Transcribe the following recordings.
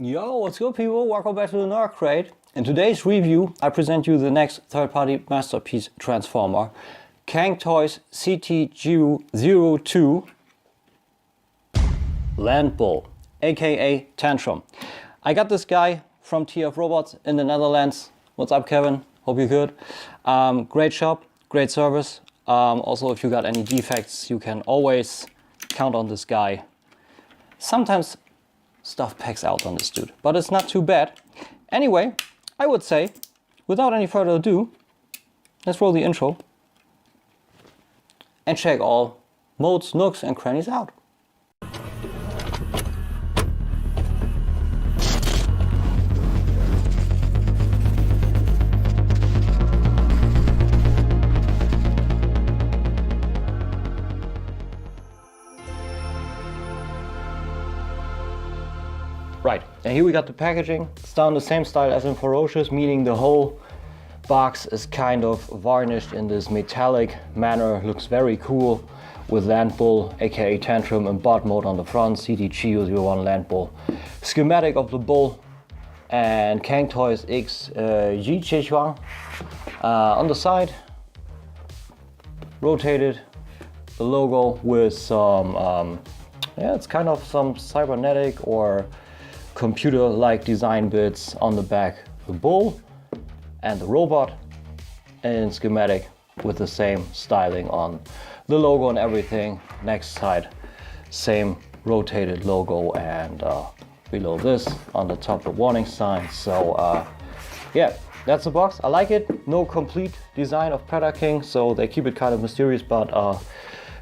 Yo, what's good people? Welcome back to the Nerd Crate. In today's review, I present you the next third-party masterpiece transformer, Cang Toys CT02 Landbull, aka Tantrum. I got this guy from TF Robots in the Netherlands. What's up, Kevin? Hope you're good. Great shop, great service. Also, if you got any defects, you can always count on this guy. Sometimes stuff packs out on this dude, but it's not too bad. Anyway, I would say, without any further ado, let's roll the intro and check all modes, nooks and crannies out. Right, and here we got the packaging. It's done the same style as in Ferocious, meaning the whole box is kind of varnished in this metallic manner. Looks very cool with Landbull, aka Tantrum, and bot mode on the front, CT01 Landbull. Schematic of the bull and Cang Toys X Jichuan on the side. Rotated the logo with some, yeah, it's kind of some cybernetic or computer-like design bits on the back, the bull and the robot, and schematic with the same styling on the logo and everything. Next side, same rotated logo, and below this on the top, the warning sign. So yeah, that's the box. I like it. No complete design of Predaking, so they keep it kind of mysterious, but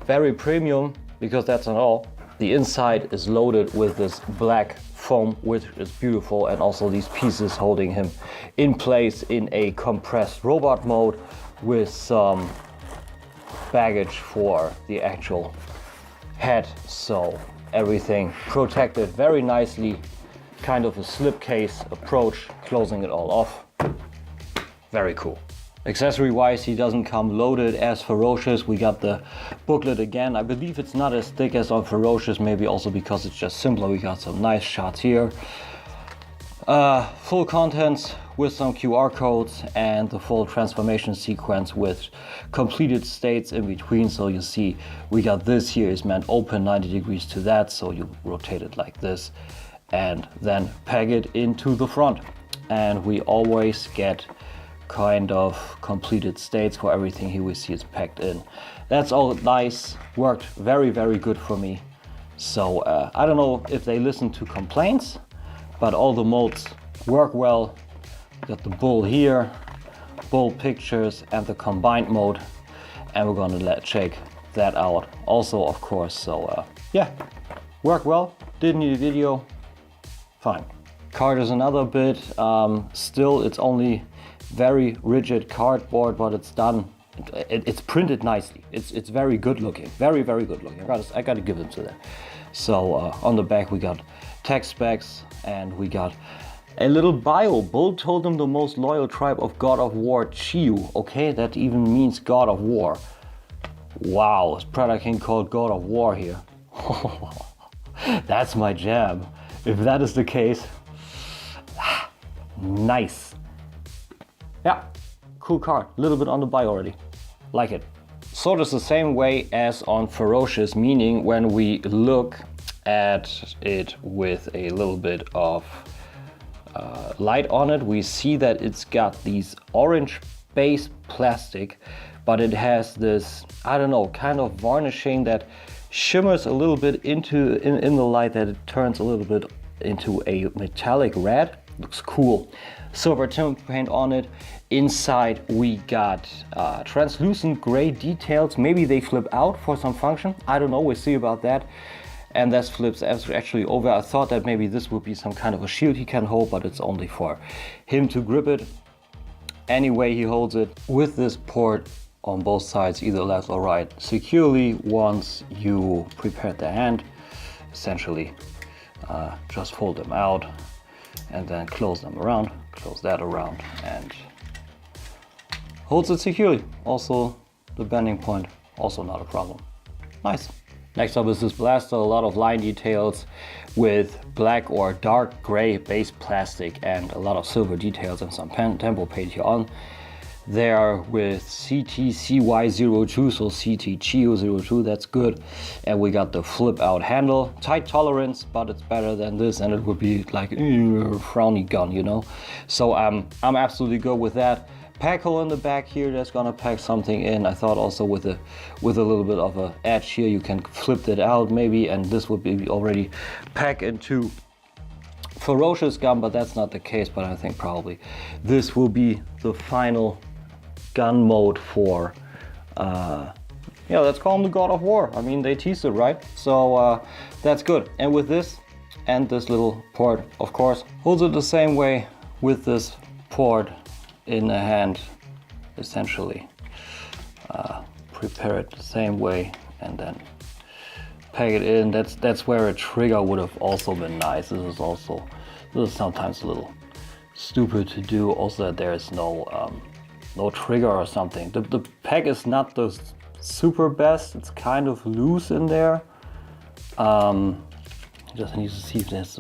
very premium, because that's not all. The inside is loaded with this black foam, which is beautiful, and also these pieces holding him in place in a compressed robot mode with some baggage for the actual head. So everything protected very nicely, kind of a slipcase approach, closing it all off. Very cool. Accessory wise, he doesn't come loaded as Ferocious. We got the booklet again. I believe it's not as thick as on Ferocious, maybe also because it's just simpler. We got some nice shots here. Full contents with some QR codes and the full transformation sequence with completed states in between. So you see, we got this here is meant open 90 degrees to that. So you rotate it like this and then peg it into the front. And we always get kind of completed states for everything here we see is packed in. That's all nice, worked very, very good for me. So I don't know if they listen to complaints, but all the modes work well. Got the bull here, bull pictures, and the combined mode, and we're gonna check that out also, of course. So yeah, worked well, didn't need a video, fine. Card is another bit, still it's only very rigid cardboard, but it's done. It's printed nicely. It's very good looking. Very, very good looking. I gotta give it to that. So on the back we got tech specs, and we got a little bio. Bull told him the most loyal tribe of God of War, Chiu. Okay, that even means God of War. Wow, is Predaking called God of War here? That's my jam. If that is the case, nice. Yeah, cool card. A little bit on the buy already. Like it. Sort of the same way as on Ferocious, meaning when we look at it with a little bit of light on it, we see that it's got these orange base plastic, but it has this, I don't know, kind of varnishing that shimmers a little bit into in the light, that it turns a little bit into a metallic red. Looks cool. Silver tint paint on it. Inside we got translucent gray details. Maybe they flip out for some function. I don't know, we'll see about that. And that flips actually over. I thought that maybe this would be some kind of a shield he can hold, but it's only for him to grip it. Anyway, he holds it with this port on both sides, either left or right, securely once you prepare the hand. Essentially, just fold them out and then close them around, close that around, and holds it securely. Also, the bending point, also not a problem. Nice. Next up is this blaster, a lot of line details with black or dark gray base plastic and a lot of silver details and some tempo paint here on. They are with CTCY02, so CTCU02, that's good. And we got the flip out handle, tight tolerance, but it's better than this, and it would be like frowny gun, you know. So I'm absolutely good with that. Pack hole in the back here, that's gonna pack something in. I thought also with a little bit of a edge here, you can flip that out maybe, and this would be already packed into ferocious gun, but that's not the case. But I think probably this will be the final gun mode for, yeah, let's call him the God of War. I mean, they teased it, right? So that's good. And with this and this little port, of course, holds it the same way with this port in the hand, essentially. Prepare it the same way and then pack it in. That's where a trigger would have also been nice. This is sometimes a little stupid to do. Also, that there is no trigger or something. The pack is not the super best. It's kind of loose in there. Just need to see if there's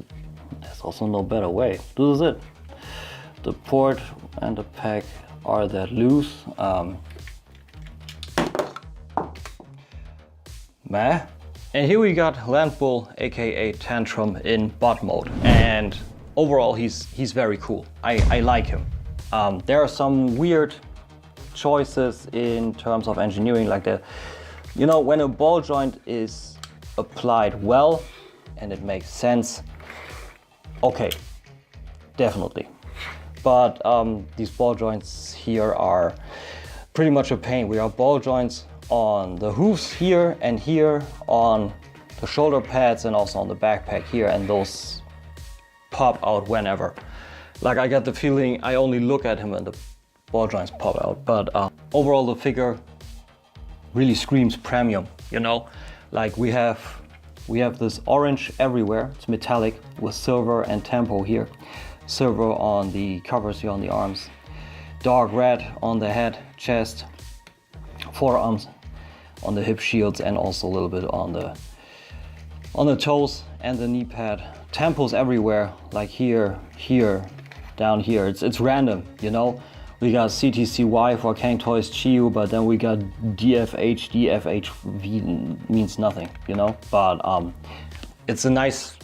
also no better way. This is it. The port and the pack are that loose. Meh. And here we got Landbull, aka Tantrum, in bot mode. And overall, he's very cool. I like him. There are some weird choices in terms of engineering, like you know, when a ball joint is applied well and it makes sense, okay, definitely. But these ball joints here are pretty much a pain. We have ball joints on the hoofs here and here, on the shoulder pads and also on the backpack here, and those pop out whenever. Like, I get the feeling I only look at him and the ball joints pop out. But overall, the figure really screams premium, you know? Like, we have this orange everywhere. It's metallic with silver and tempo here. Silver on the covers here on the arms. Dark red on the head, chest, forearms, on the hip shields, and also a little bit on the toes and the knee pad. Tempos everywhere, like here, here, down here. It's random, you know. We got CTCY for Cang Toys Chiu, but then we got DFH. DFHV means nothing, you know. But it's a nice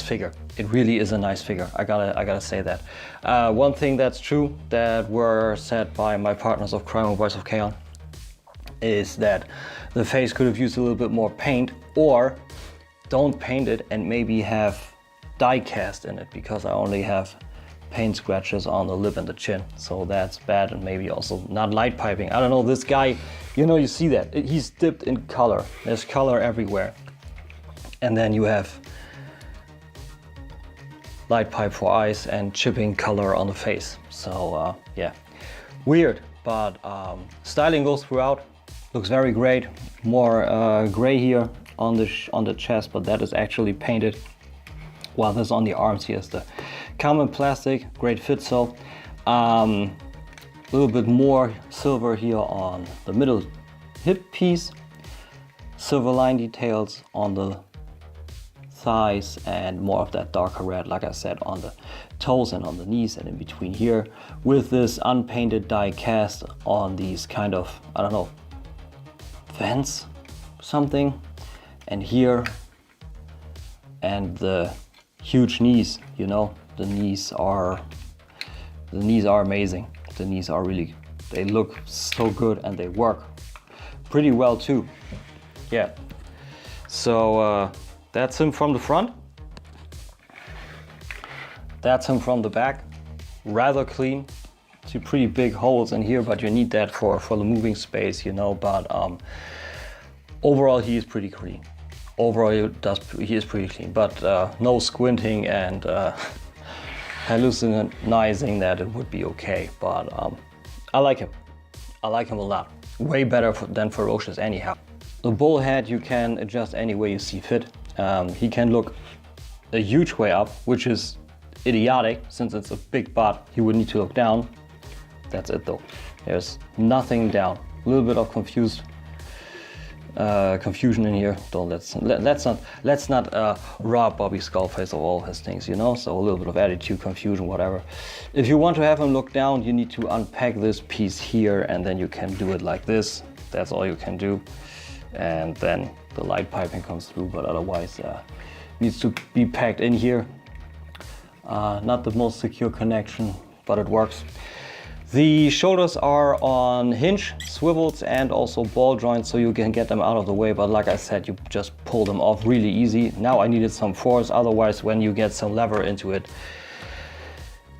figure. It really is a nice figure. I gotta say that. One thing that's true that were said by my partners of crime and Voice of Chaos is that the face could have used a little bit more paint, or don't paint it and maybe have die cast in it, because I only have paint scratches on the lip and the chin, so that's bad. And maybe also not light piping. I don't know, this guy, you know, you see that he's dipped in color. There's color everywhere, and then you have light pipe for eyes and chipping color on the face. So yeah, weird, but styling goes throughout. Looks very great. More gray here on the chest, but that is actually painted. While this on the arms here is the common plastic, great fit. So a little bit more silver here on the middle hip piece, silver line details on the thighs, and more of that darker red, like I said, on the toes and on the knees and in between here, with this unpainted die cast on these kind of, I don't know, vents, something, and here, and the huge knees, you know, the knees are amazing. The knees are really, they look so good and they work pretty well too. Yeah, so that's him from the front. That's him from the back. Rather clean. See pretty big holes in here, but you need that for the moving space, you know. But overall, he is pretty clean. Overall, he is pretty clean, but no squinting and hallucinizing that it would be okay. But I like him. I like him a lot. Way better than Ferocious anyhow. The bull head you can adjust any way you see fit. He can look a huge way up, which is idiotic since it's a big bot. He would need to look down. That's it though. There's nothing down. A little bit of confused confusion in here. Let's not rob Bobby Skullface of all his things, you know. So a little bit of attitude, confusion, whatever. If you want to have him look down, you need to unpack this piece here, and then you can do it like this. That's all you can do, and then the light piping comes through. But otherwise, needs to be packed in here. Not the most secure connection, but it works. The shoulders are on hinge, swivels, and also ball joints, so you can get them out of the way. But like I said, you just pull them off really easy. Now I needed some force, otherwise when you get some lever into it,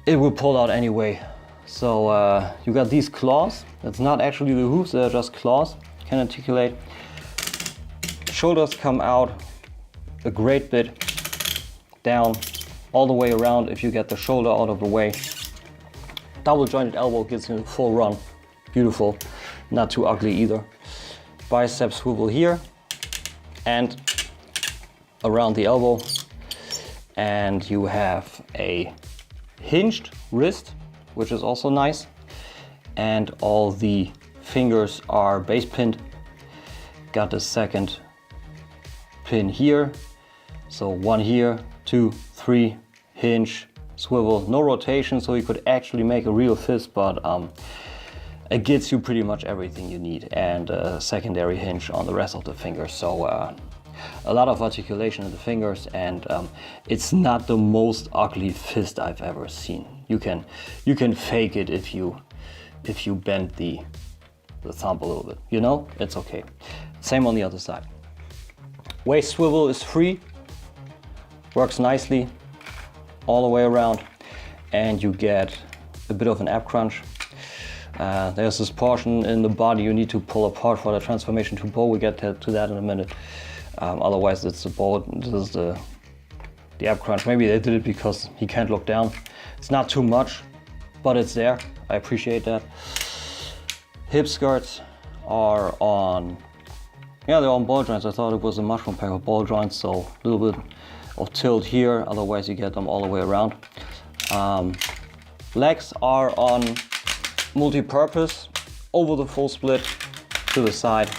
it will pull out anyway. So you got these claws. It's not actually the hooves, they're just claws. Can articulate. Shoulders come out a great bit down, all the way around if you get the shoulder out of the way. Double jointed elbow gives you a full run. Beautiful, not too ugly either. Bicep swivel here and around the elbow. And you have a hinged wrist, which is also nice. And all the fingers are base pinned. Got the second pin here. So 1 here, 2, 3, hinge, swivel, no rotation, so you could actually make a real fist, but it gets you pretty much everything you need, and a secondary hinge on the rest of the fingers. So a lot of articulation in the fingers, and it's not the most ugly fist I've ever seen. You can fake it if you bend the thumb a little bit, you know, it's okay. Same on the other side. Waist swivel is free, works nicely all the way around, and you get a bit of an ab crunch. There's this portion in the body you need to pull apart for the transformation to bow. We get to that in a minute. Otherwise it's the bow. This is the ab crunch. Maybe they did it because he can't look down. It's not too much, but it's there. I appreciate that. Hip skirts are on, yeah, they're on ball joints. I thought it was a mushroom pack of ball joints, so a little bit of tilt here, otherwise you get them all the way around. Legs are on multi-purpose, over the full split, to the side,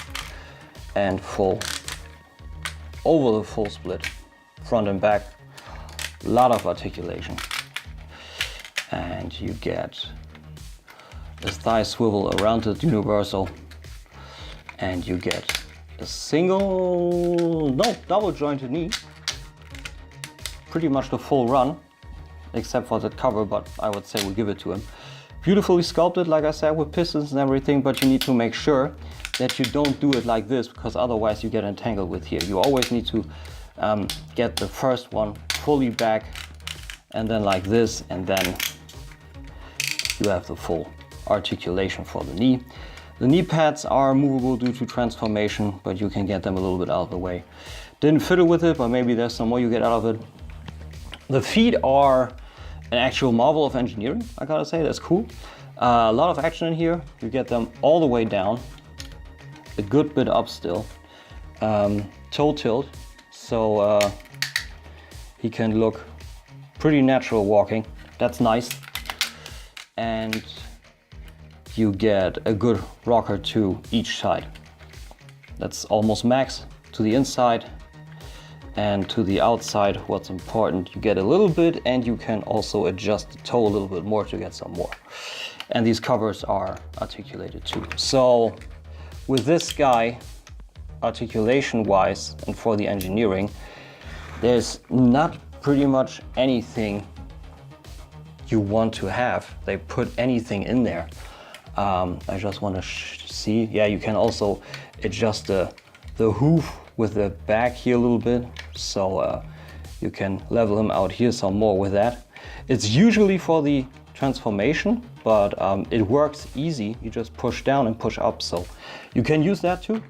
and full, over the full split, front and back. A lot of articulation. And you get a thigh swivel around it, universal, and you get a double jointed knee. Pretty much the full run, except for the cover, but I would say we'll give it to him. Beautifully sculpted, like I said, with pistons and everything, but you need to make sure that you don't do it like this, because otherwise you get entangled with here. You always need to get the first one fully back, and then like this, and then you have the full articulation for the knee. The knee pads are movable due to transformation, but you can get them a little bit out of the way. Didn't fiddle with it, but maybe there's some more you get out of it. The feet are an actual marvel of engineering, I gotta say, that's cool. A lot of action in here. You get them all the way down, a good bit up still. Toe tilt, so he can look pretty natural walking. That's nice. And you get a good rocker to each side. That's almost max to the inside. And to the outside, what's important, you get a little bit, and you can also adjust the toe a little bit more to get some more. And these covers are articulated too. So with this guy, articulation wise and for the engineering, there's not pretty much anything you want to have. They put anything in there. I just want to see. Yeah, you can also adjust the hoof with the back here a little bit, so you can level him out here some more with that. It's usually for the transformation, but it works easy. You just push down and push up, so you can use that too.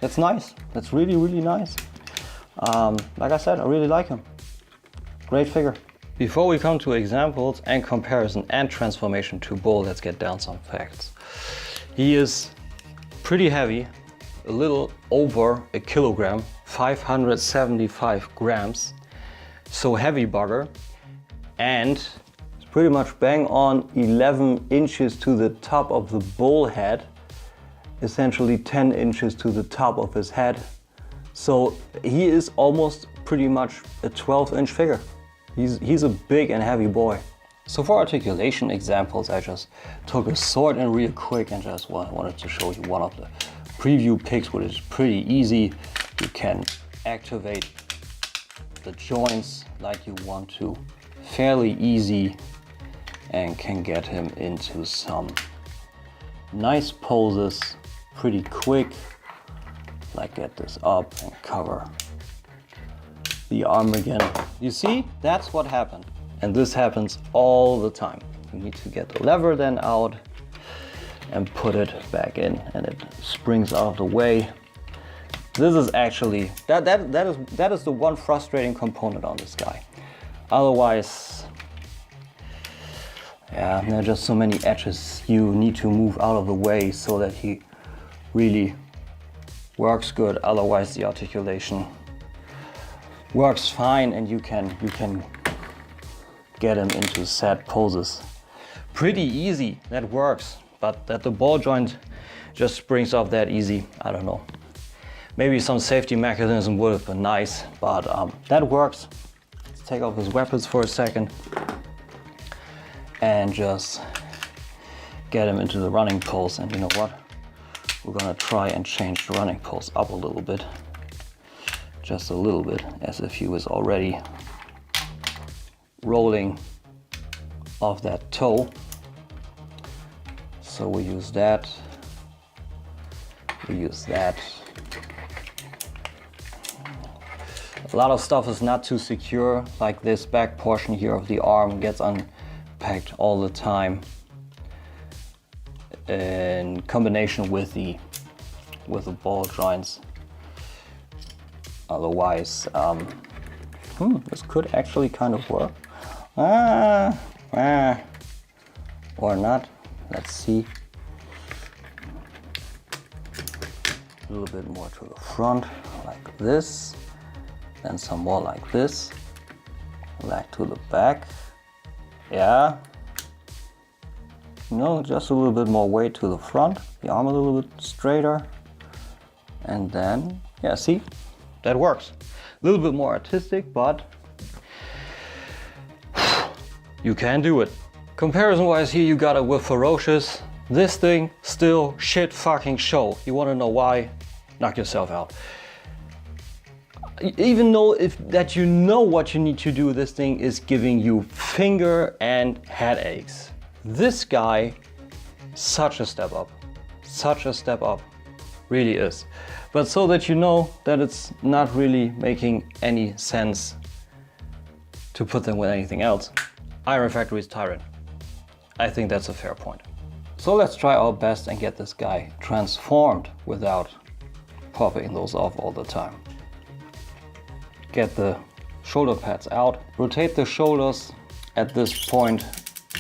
That's nice. That's really, really nice. Like I said, I really like him. Great figure. Before we come to examples and comparison and transformation to Bull, let's get down some facts. He is pretty heavy, a little over a kilogram, 575 grams. So heavy bugger. And it's pretty much bang on 11 inches to the top of the bull head. essentially 10 inches to the top of his head. So he is almost pretty much a 12-inch figure. He's a big and heavy boy. So for articulation examples, I just took a sword in real quick and just wanted to show you one of the preview pics, which is pretty easy. You can activate the joints like you want to, fairly easy, and can get him into some nice poses pretty quick, like get this up and cover the arm again. You see, that's what happened. And this happens all the time. You need to get the lever then out and put it back in, and it springs out of the way. This is actually, that is the one frustrating component on this guy. Otherwise, yeah, there are just so many edges you need to move out of the way so that he really works good. Otherwise the articulation works fine and you can get him into set poses. Pretty easy, that works, but that the ball joint just springs off that easy, I don't know. Maybe some safety mechanism would have been nice, but that works. Let's take off his weapons for a second and just get him into the running pose. And you know what? We're gonna try and change the running pose up a little bit. Just a little bit, as if he was already rolling off that toe. So we use that. We use that. A lot of stuff is not too secure, like this back portion here of the arm gets unpacked all the time in combination with the ball joints. Otherwise, this could actually kind of work. Or not. Let's see. A little bit more to the front, like this. Then some more like this. Back to the back. Yeah. No, just a little bit more weight to the front. The arm a little bit straighter. And then, yeah, see? That works. A little bit more artistic, but you can do it. Comparison-wise here, you got it with Ferocious. This thing, still shit fucking show. You wanna know why? Knock yourself out. Even though that you know what you need to do, this thing is giving you finger and headaches. This guy, such a step up. Such a step up. Really is. But so that you know that it's not really making any sense to put them with anything else. Iron Factory's Tyrant. I think that's a fair point. So let's try our best and get this guy transformed without popping those off all the time. Get the shoulder pads out, rotate the shoulders at this point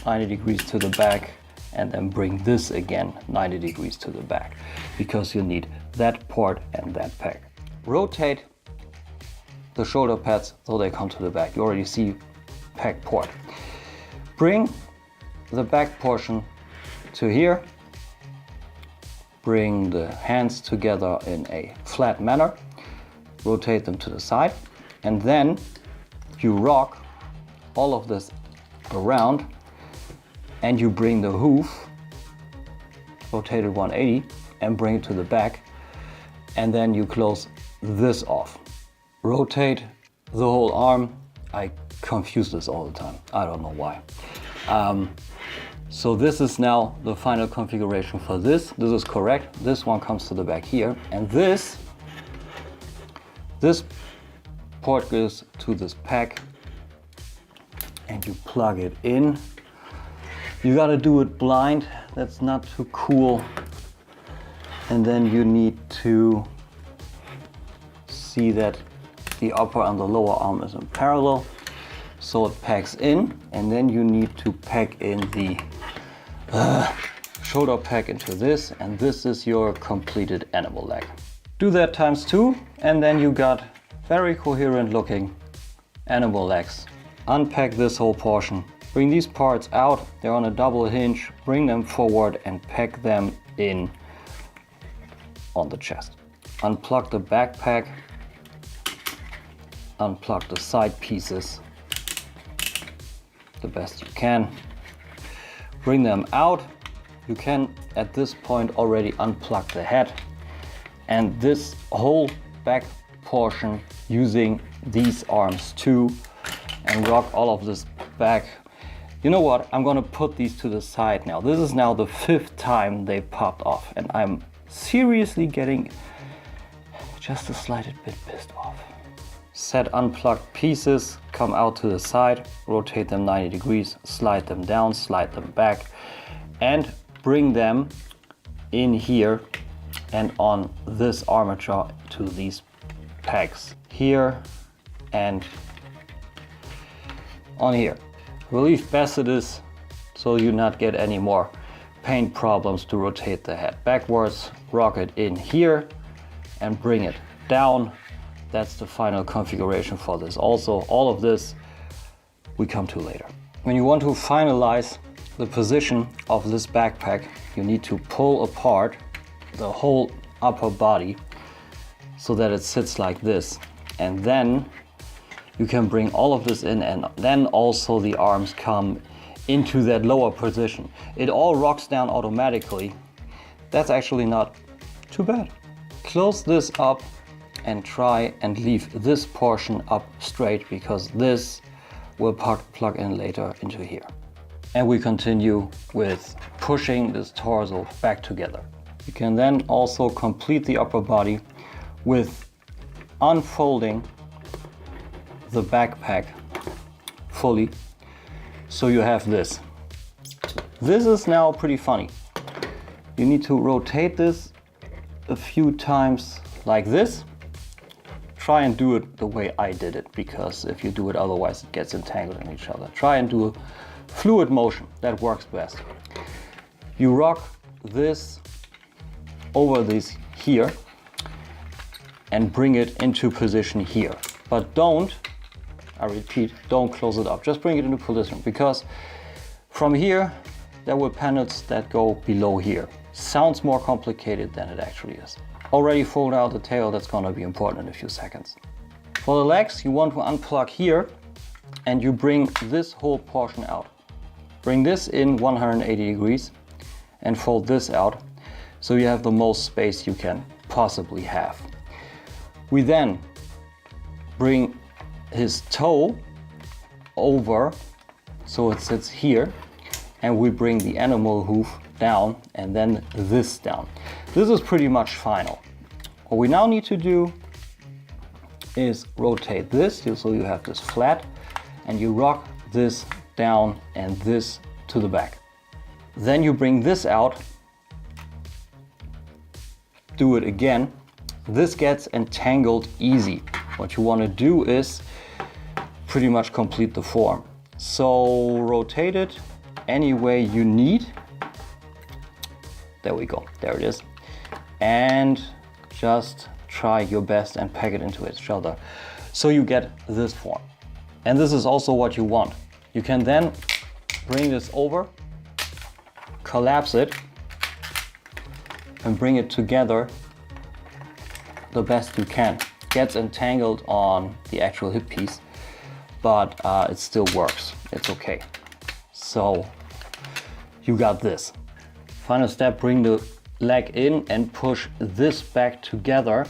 90 degrees to the back, and then bring this again 90 degrees to the back, because you need that port and that peg. Rotate the shoulder pads so they come to the back. You already see peg port. Bring the back portion to here. Bring the hands together in a flat manner. Rotate them to the side. And then you rock all of this around and you bring the hoof, rotate it 180 and bring it to the back. And then you close this off. Rotate the whole arm. I confuse this all the time. I don't know why. So this is now the final configuration for this. This is correct. This one comes to the back here. And this port goes to this pack and you plug it in. You gotta do it blind. That's not too cool. And then you need to see that the upper and the lower arm is in parallel. So it packs in, and then you need to pack in the shoulder pack into this, and this is your completed animal leg. Do that times 2, and then you got very coherent looking animal legs. Unpack this whole portion. Bring these parts out, they're on a double hinge, bring them forward and pack them in on the chest. Unplug the backpack, unplug the side pieces the best you can. Bring them out. You can at this point already unplug the head and this whole back portion using these arms too, and rock all of this back. You know what? I'm gonna put these to the side now. This is now the 5th time they popped off and I'm seriously getting just a slight bit pissed off. Set unplugged pieces, come out to the side, rotate them 90 degrees, slide them down, slide them back, and bring them in here and on this armature to these pegs here and on here. Relieve basses so you not get any more pain problems to rotate the head backwards. Rock it in here and bring it down. That's the final configuration for this. Also, all of this we come to later. When you want to finalize the position of this backpack, you need to pull apart the whole upper body so that it sits like this. And then you can bring all of this in, and then also the arms come into that lower position. It all rocks down automatically. That's actually not too bad. Close this up and try and leave this portion up straight, because this will plug in later into here. And we continue with pushing this torso back together. You can then also complete the upper body with unfolding the backpack fully, so you have this. This is now pretty funny. You need to rotate this a few times like this. Try and do it the way I did it, because if you do it otherwise it gets entangled in each other. Try and do a fluid motion, that works best. You rock this over this here and bring it into position here. But don't, I repeat, don't close it up. Just bring it into position, because from here there were panels that go below here. Sounds more complicated than it actually is. Already fold out the tail, that's gonna be important in a few seconds. For the legs, you want to unplug here and you bring this whole portion out. Bring this in 180 degrees and fold this out so you have the most space you can possibly have. We then bring his toe over so it sits here, and we bring the animal hoof down and then this down. This is pretty much final. What we now need to do is rotate this so you have this flat, and you rock this down and this to the back. Then you bring this out, do it again. This gets entangled easy. What you want to do is pretty much complete the form. So rotate it any way you need. There we go, there it is. And just try your best and pack it into each other so you get this form. And this is also what you want. You can then bring this over, collapse it, and bring it together the best you can. Gets entangled on the actual hip piece, but it still works. It's okay. So you got this. Final step, bring the leg in and push this back together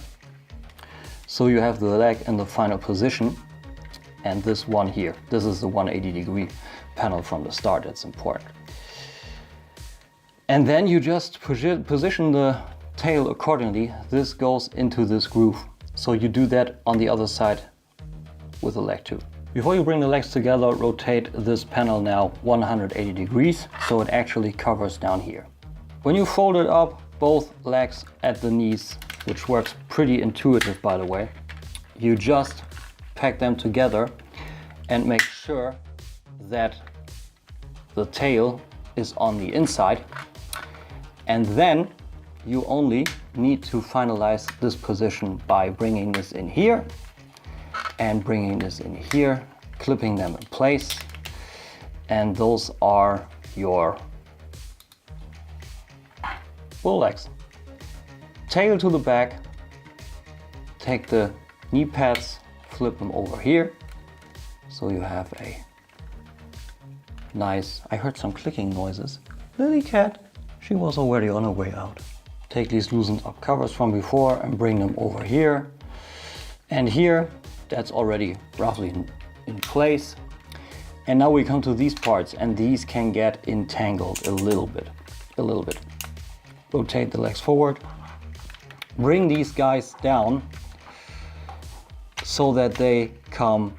so you have the leg in the final position, and this one here. This is the 180 degree panel from the start, that's important. And then you just position the tail accordingly. This goes into this groove. So you do that on the other side with the leg too. Before you bring the legs together, rotate this panel now 180 degrees so it actually covers down here. When you fold it up, both legs at the knees, which works pretty intuitive by the way, you just pack them together and make sure that the tail is on the inside, and then you only need to finalize this position by bringing this in here and bringing this in here, clipping them in place, and those are your bull legs. tail to the back, take the knee pads, flip them over here, so you have a nice, I heard some clicking noises. Lily cat, she was already on her way out. Take these loosened up covers from before and bring them over here. And here, that's already roughly in place. And now we come to these parts, and these can get entangled a little bit. Rotate the legs forward. Bring these guys down so that they come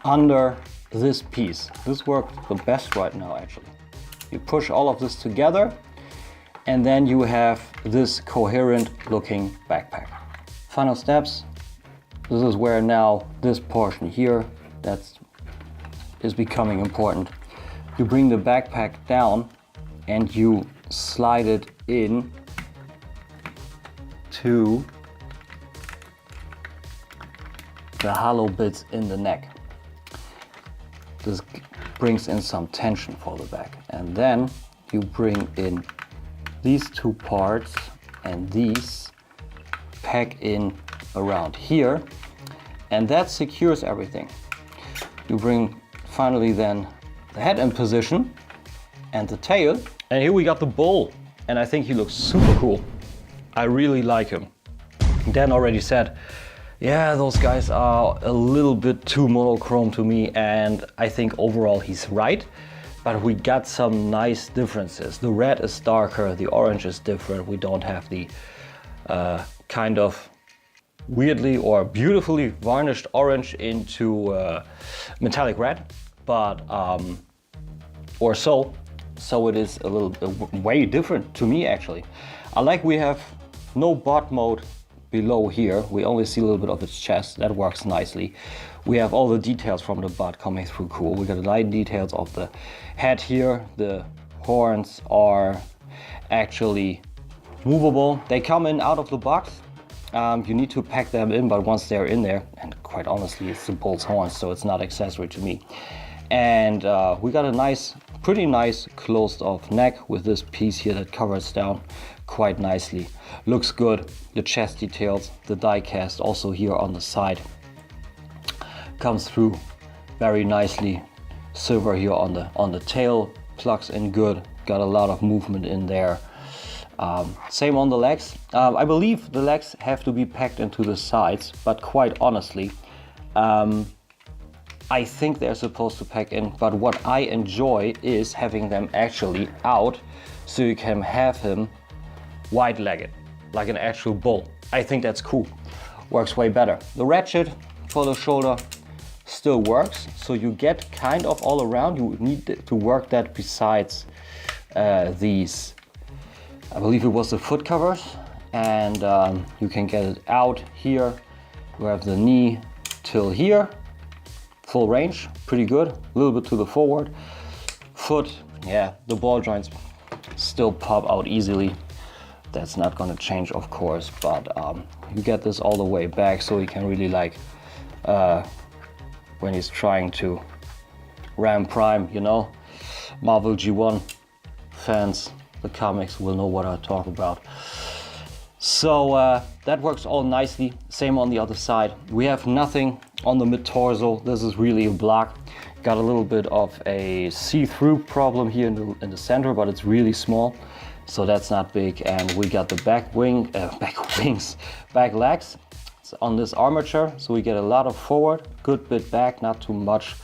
under this piece. This works the best right now, actually. You push all of this together, and then you have this coherent looking backpack. Final steps. This is where now this portion here is becoming important. You bring the backpack down and you slide it in to the hollow bits in the neck. This brings in some tension for the back. And then you bring in these two parts and these pack in around here, and that secures everything. You bring finally then the head in position and the tail. And here we got the bull, and I think he looks super cool. I really like him. Dan already said, yeah, those guys are a little bit too monochrome to me, and I think overall he's right. But we got some nice differences. The red is darker, the orange is different. We don't have the kind of weirdly or beautifully varnished orange into metallic red, but or so it is a little way different to me actually. I like we have no bot mode below here. We only see a little bit of its chest. That works nicely. We have all the details from the bot coming through cool. We got the light details of the head here. The horns are actually movable. They come in out of the box. You need to pack them in, but once they're in there, and quite honestly, it's the bull's horns, so it's not accessory to me. And we got a nice, pretty nice closed off neck with this piece here that covers down quite nicely. Looks good. The chest details, the die cast also here on the side comes through very nicely. Silver here on the tail plugs in good. Got a lot of movement in there. Same on the legs. I believe the legs have to be packed into the sides, but quite honestly, I think they're supposed to pack in, but what I enjoy is having them actually out so you can have him wide-legged, like an actual bull. I think that's cool. Works way better. The ratchet for the shoulder still works, so you get kind of all around. You need to work that besides these, I believe it was the foot covers, and you can get it out here. You have the knee till here. Full range, pretty good. A little bit to the forward. Foot, yeah, the ball joints still pop out easily. That's not gonna change, of course, but you get this all the way back, so you can really like, when he's trying to ram prime, you know, Marvel G1 fans, the comics will know what I talk about. So that works all nicely. Same on the other side. We have nothing on the mid-torso. This is really a block. Got a little bit of a see-through problem here in the center, but it's really small, so that's not big. And we got the back legs on this armature, so we get a lot of forward, good bit back, not too much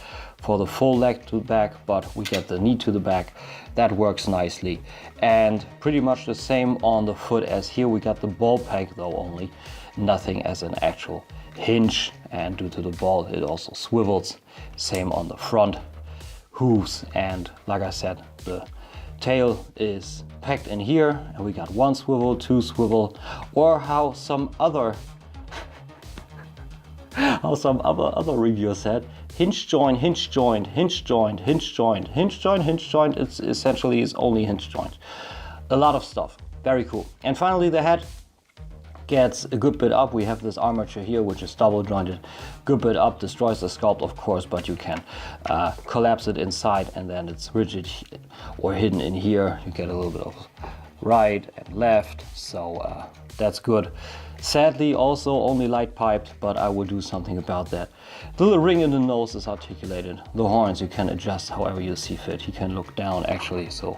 for the full leg to back, but we get the knee to the back. That works nicely. And pretty much the same on the foot as here. We got the ball peg though only, nothing as an actual hinge, and due to the ball it also swivels. Same on the front hooves, and like I said, the tail is packed in here, and we got one swivel, two swivel, or how some other reviewer said, hinge joint, hinge joint, hinge joint, hinge joint, hinge joint, hinge joint. It's essentially is only hinge joint. A lot of stuff, very cool. And finally the head gets a good bit up. We have this armature here, which is double jointed. Good bit up, destroys the sculpt, of course, but you can collapse it inside, and then it's rigid or hidden in here. You get a little bit of right and left, so That's good. Sadly, also only light piped, but I will do something about that. The little ring in the nose is articulated. The horns you can adjust however you see fit. He can look down actually, so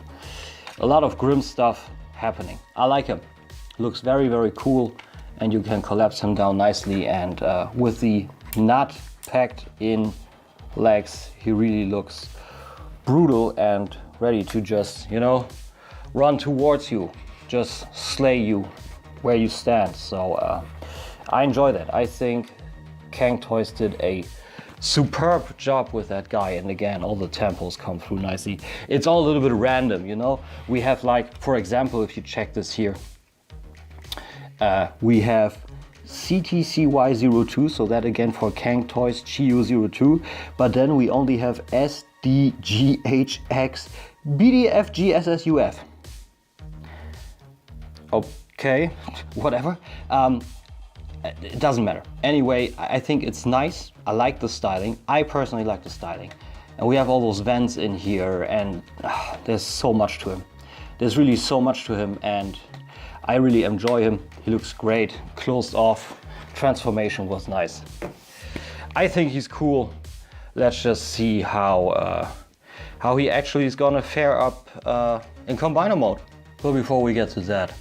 a lot of grim stuff happening. I like him. Looks very, very cool, and you can collapse him down nicely, and with the not packed in legs, he really looks brutal and ready to just, you know, run towards you, just slay you where you stand. So I enjoy that. I think Cang Toys did a superb job with that guy, and again, all the tempos come through nicely. It's all a little bit random, you know. We have, like, for example, if you check this here, we have CTCY02, so that again for Cang Toys GU02, but then we only have SDGHX BDFGSSUF. Okay, whatever. It doesn't matter. Anyway, I think it's nice. I like the styling. I personally like the styling. And we have all those vents in here, and there's so much to him. There's really so much to him, and I really enjoy him. He looks great. Closed off. Transformation was nice. I think he's cool. Let's just see how he actually is gonna fare up in combiner mode. But before we get to that,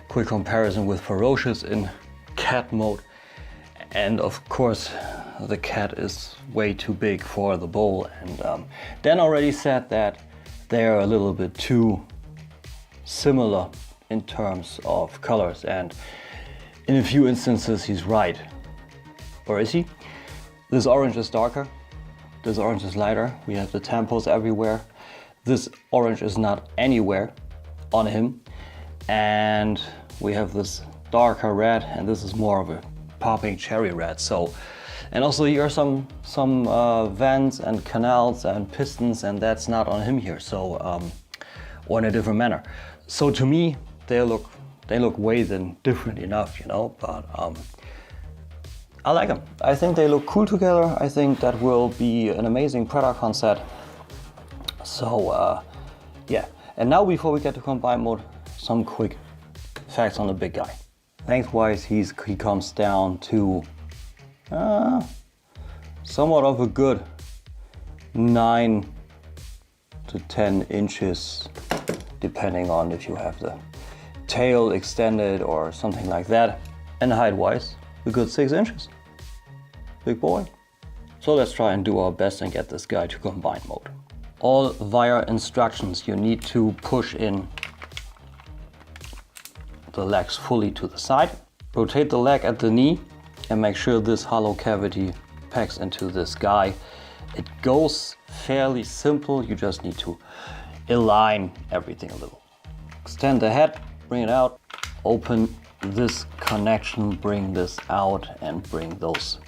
quick comparison with Ferocious in cat mode. And of course, the cat is way too big for the bull. And Dan already said that they're a little bit too similar in terms of colors. And in a few instances, he's right. Or is he? This orange is darker. This orange is lighter. We have the tempos everywhere. This orange is not anywhere on him. And we have this darker red, and this is more of a popping cherry red. So, and also here are some vents and canals and pistons, and that's not on him here. So, or in a different manner. So to me, they look way different enough, you know. But I like them. I think they look cool together. I think that will be an amazing Predacon set. So yeah. And now before we get to combine mode, some quick facts on the big guy. Lengthwise, he comes down to somewhat of a good 9 to 10 inches, depending on if you have the tail extended or something like that. And height-wise, a good 6 inches. Big boy. So let's try and do our best and get this guy to combine mode. All via instructions, you need to push in the legs fully to the side. Rotate the leg at the knee and make sure this hollow cavity packs into this guy. It goes fairly simple. You just need to align everything a little. Extend the head, bring it out, open this connection, bring this out, and bring those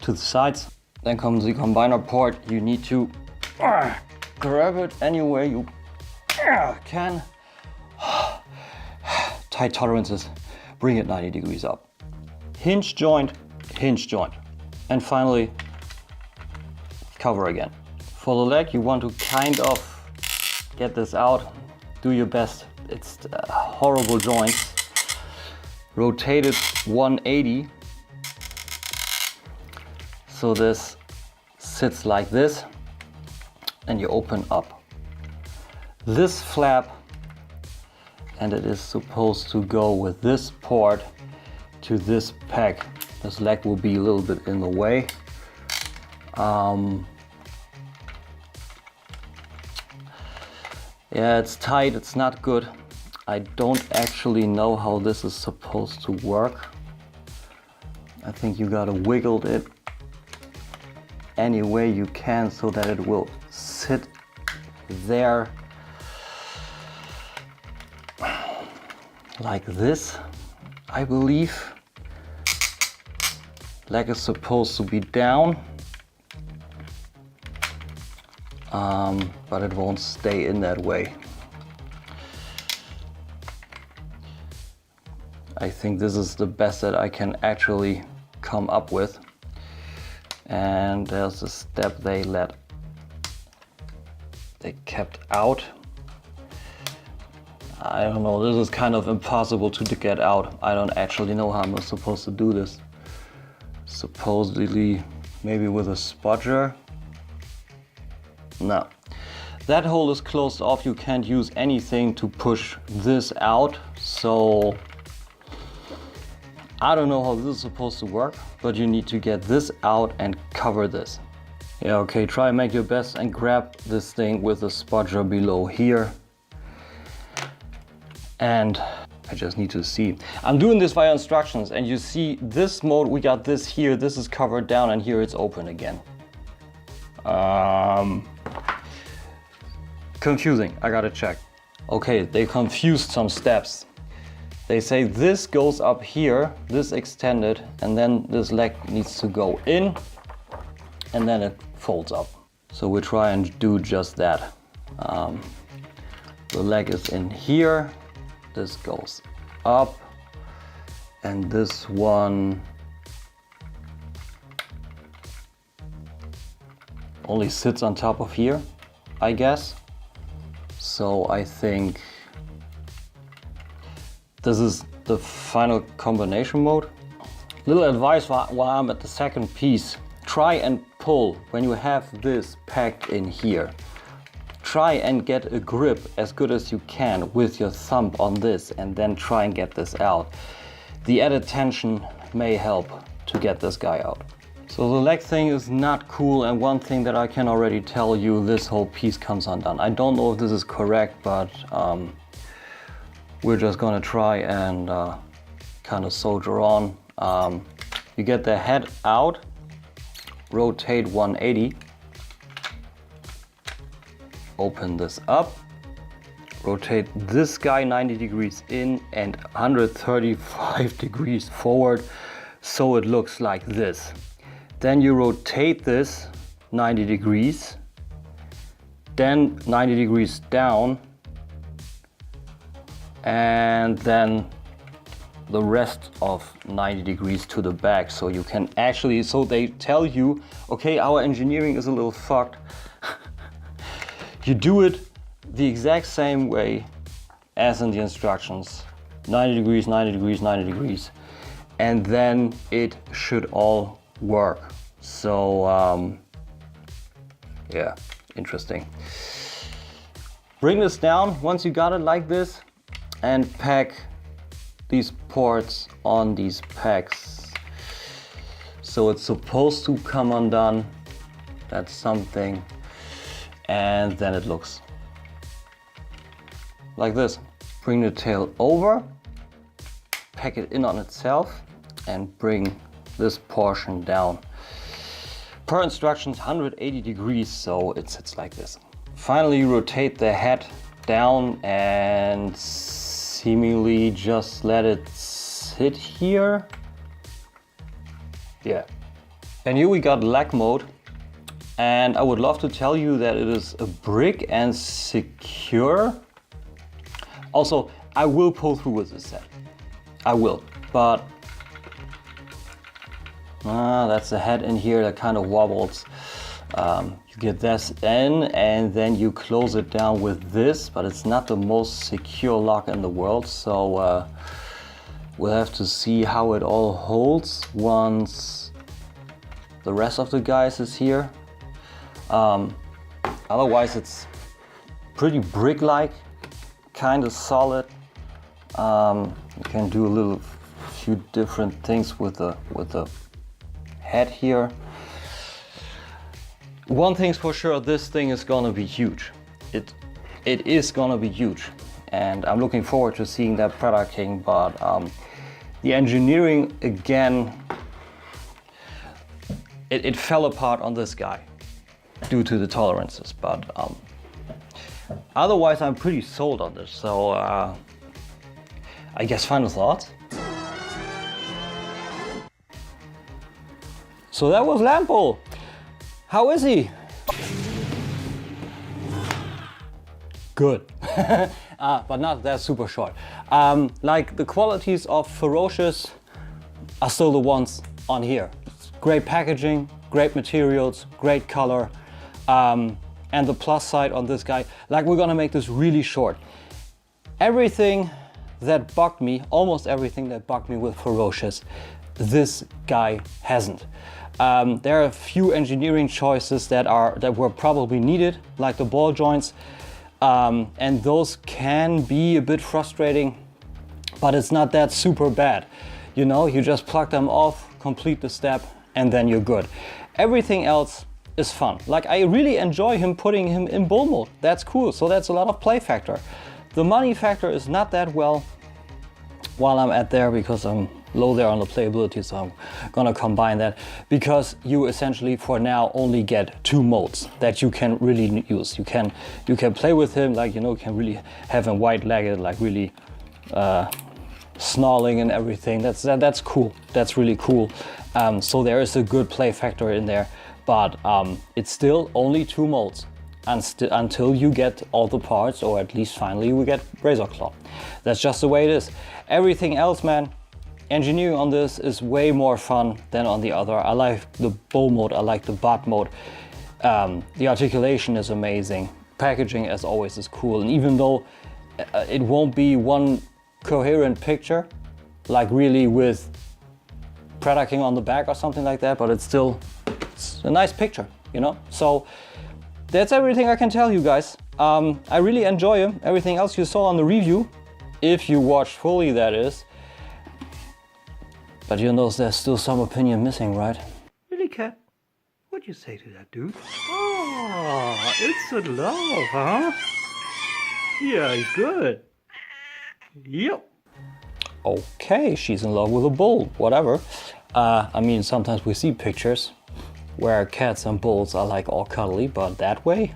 to the sides. Then comes the combiner port. You need to grab it anywhere you can. Tight tolerances, bring it 90 degrees up. Hinge joint, and finally cover again. For the leg, you want to kind of get this out. Do your best. It's horrible joints. Rotate it 180. So this sits like this, and you open up this flap, and it is supposed to go with this port to this peg. This leg will be a little bit in the way. Yeah, it's tight, it's not good. I don't actually know how this is supposed to work. I think you gotta wiggle it any way you can so that it will sit there like this, I believe. Leg is supposed to be down, but it won't stay in that way. I think this is the best that I can actually come up with. And there's a step they kept out. I don't know, this is kind of impossible to get out. I don't actually know how I'm supposed to do this. Supposedly, maybe with a spudger. No. That hole is closed off, you can't use anything to push this out, so I don't know how this is supposed to work, but you need to get this out and cover this. Yeah, okay, try and make your best and grab this thing with the spudger below here. And I just need to see. I'm doing this via instructions, and you see this mode, we got this here, this is covered down, and here it's open again. Confusing, I gotta check. Okay, they confused some steps. They say this goes up here, this extended, and then this leg needs to go in, and then it folds up. So we try and do just that. The leg is in here, this goes up, and this one only sits on top of here, I guess. So I think this is the final combination mode. Little advice while I'm at the second piece. Try and pull when you have this packed in here. Try and get a grip as good as you can with your thumb on this, and then try and get this out. The added tension may help to get this guy out. So the leg thing is not cool, and one thing that I can already tell you, this whole piece comes undone. I don't know if this is correct, but we're just gonna try and kind of soldier on. You get the head out, rotate 180, open this up, rotate this guy 90 degrees in and 135 degrees forward, so it looks like this. Then you rotate this 90 degrees, then 90 degrees down, and then the rest of 90 degrees to the back. So you can actually, so they tell you, okay, our engineering is a little fucked. You do it the exact same way as in the instructions. 90 degrees, 90 degrees, 90 degrees. And then it should all work. So yeah, interesting. Bring this down once you got it like this, and pack these ports on these pegs. So it's supposed to come undone. That's something. And then it looks like this. Bring the tail over, pack it in on itself, and bring this portion down. Per instructions, 180 degrees, so it sits like this. Finally, rotate the head down and seemingly just let it sit here. Yeah. And here we got leg mode. And I would love to tell you that it is a brick and secure. Also, I will pull through with this set. I will, but that's the head in here that kind of wobbles. You get this in and then you close it down with this, but it's not the most secure lock in the world. So we'll have to see how it all holds once the rest of the guys is here. Otherwise it's pretty brick-like, kind of solid. You can do a few different things with the head here. One thing's for sure, this thing is gonna be huge. It is gonna be huge, and I'm looking forward to seeing that Predaking. But the engineering again, it fell apart on this guy due to the tolerances. But otherwise, I'm pretty sold on this. So I guess final thoughts. So that was Landbull. How is he? Good, but not that super short. Like the qualities of Ferocious are still the ones on here. Great packaging, great materials, great color. And the plus side on this guy, like we're gonna make this really short. Everything that bugged me, almost everything that bugged me with Ferocious, this guy hasn't. There are a few engineering choices that were probably needed, like the ball joints, and those can be a bit frustrating, but it's not that super bad. You know, you just plug them off, complete the step, and then you're good. Everything else is fun. Like, I really enjoy putting him in bull mode. That's cool, so that's a lot of play factor. The money factor is not that well while I'm at there, because I'm low there on the playability, so I'm gonna combine that, because you essentially for now only get 2 modes that you can really use. You can play with him, like, you know, you can really have him white-legged, like really snarling and everything. That's cool. That's really cool. So there is a good play factor in there, but it's still only 2 modes until you get all the parts, or at least finally we get Razor Claw. That's just the way it is. Everything else, man, engineering on this is way more fun than on the other. I like the bull mode, I like the bot mode. The articulation is amazing. Packaging, as always, is cool. And even though it won't be one coherent picture, like really with Predaking on the back or something like that, but it's a nice picture, you know? So that's everything I can tell you guys. I really enjoy him. Everything else you saw on the review, if you watched fully, that is. But you know there's still some opinion missing, right? Really, Cat? What'd you say to that dude? Oh, it's a love, huh? Yeah, he's good. Yep. Okay, she's in love with a bull, whatever. I mean, sometimes we see pictures where cats and bulls are like all cuddly, but that way,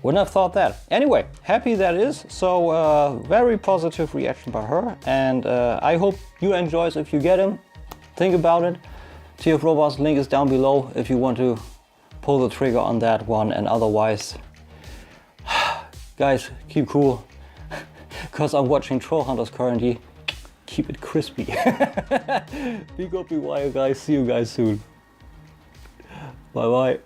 wouldn't have thought that. Anyway, happy that is. So very positive reaction by her, and I hope you enjoy it if you get him. Think about it. TF Robots link is down below if you want to pull the trigger on that one, and otherwise, guys, keep cool, because I'm watching Troll Hunters currently. Keep it crispy. Be good, be wild, guys. See you guys soon. Bye bye.